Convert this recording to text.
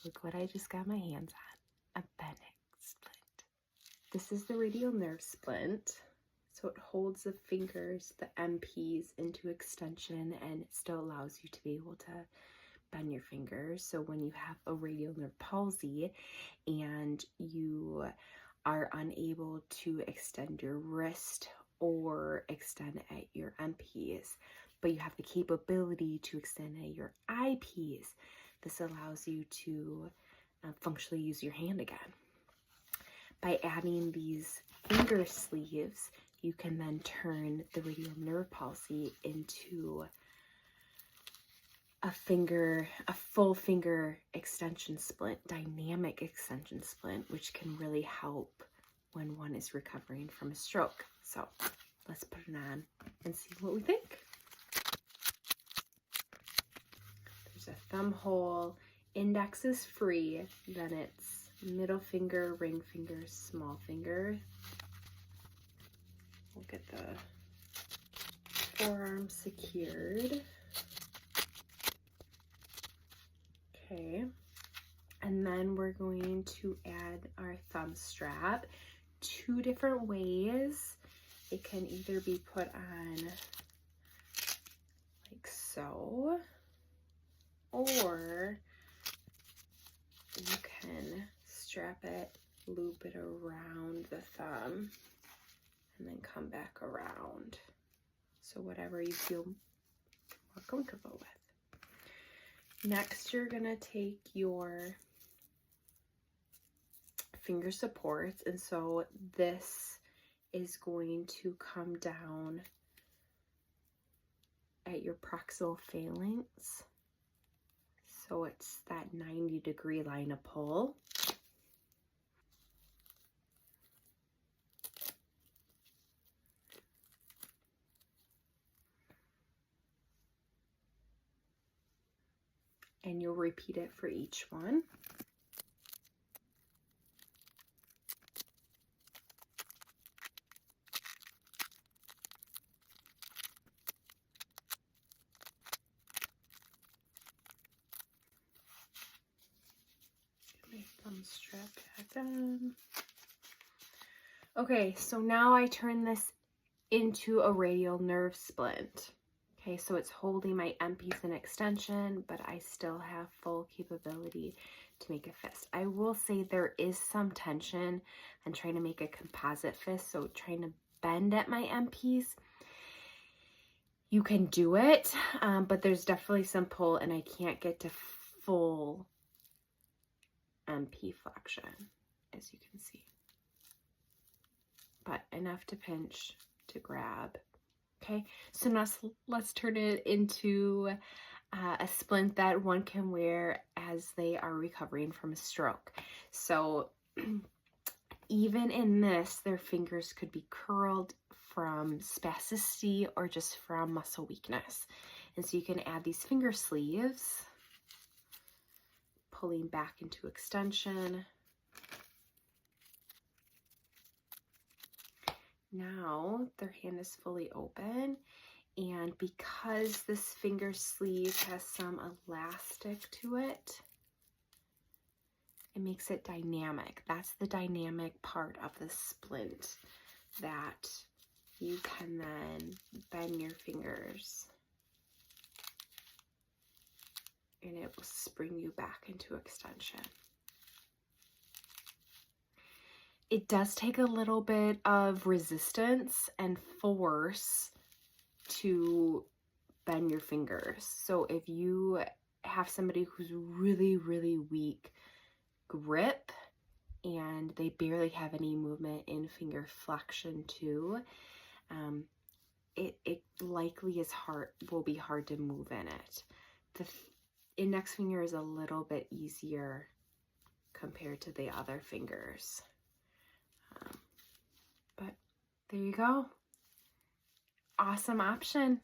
Look what I just got my hands on, a Benik splint. This is the radial nerve splint. So it holds the fingers, the MPs, into extension, and it still allows you to be able to bend your fingers. So when you have a radial nerve palsy and you are unable to extend your wrist or extend at your MPs, but you have the capability to extend at your IPs, this allows you to functionally use your hand again. By adding these finger sleeves, you can then turn the radial nerve palsy into a full finger extension splint, dynamic extension splint, which can really help when one is recovering from a stroke. So let's put it on and see what we think. There's a thumb hole, index is free, then it's middle finger, ring finger, small finger. We'll get the forearm secured. Okay, and then we're going to add our thumb strap. Two different ways. It can either be put on like so, or you can strap it, loop it around the thumb, and then come back around. So whatever you feel more comfortable with. Next, you're gonna take your finger supports, and so this is going to come down at your proximal phalanx. So it's that 90-degree line of pull. And you'll repeat it for each one. Get my thumb strap back on. Okay, so now I turn this into a radial nerve splint. Okay, so it's holding my MPs in extension, but I still have full capability to make a fist. I will say there is some tension. I'm trying to make a composite fist, so trying to bend at my MPs. You can do it, but there's definitely some pull, and I can't get to full MP flexion, as you can see. But enough to pinch to grab. Okay, so now let's turn it into a splint that one can wear as they are recovering from a stroke. So even in this, their fingers could be curled from spasticity or just from muscle weakness. And so you can add these finger sleeves, pulling back into extension. Now their hand is fully open, and because this finger sleeve has some elastic to it, it makes it dynamic. That's the dynamic part of the splint, that you can then bend your fingers and it will spring you back into extension. It does take a little bit of resistance and force to bend your fingers. So if you have somebody who's really, really weak grip and they barely have any movement in finger flexion too, it likely will be hard to move in it. The index finger is a little bit easier compared to the other fingers. But there you go. Awesome option.